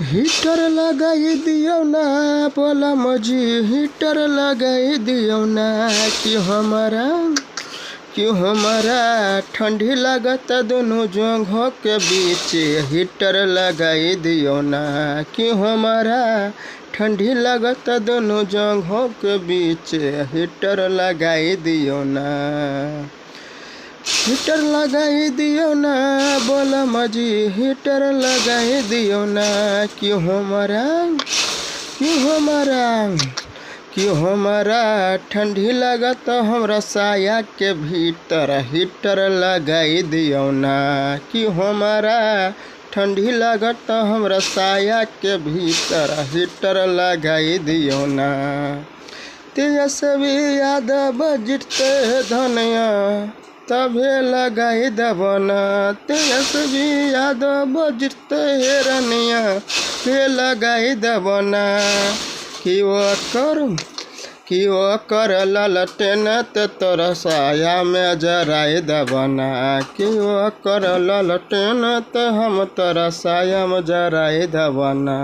Heater लगाई दियो ना बोला मजी, हीटर लगाई दियो ना। क्यों हमारा ठंडी लागत दोनों जगहों के बीच, हीटर लगाई दियो ना। क्यों हमारा ठंडी लागत दोनों जगहों के बीच, हीटर लगाई दियो ना। हीटर लगाई दियो ना बोला मजी, हीटर लगाई दियो ना। क्यों हमारा ठंडी लागत हमरा साया के भीतर, हीटर लगाई दियो ना। क्यों हमारा ठंडी लागत हमरा साया के भीतर, हीटर लगाई दियो ना। तेजस्वी यादव जितते धनिया तभे लगाई दबना। तेजस्वी यादव जितते रनिया ते लगाई दबना। कि वो कर ललटेन ते तोरा साया में जराई दबना। कि वो कर ललटेन ते हम तोरा साया में जराई दबना।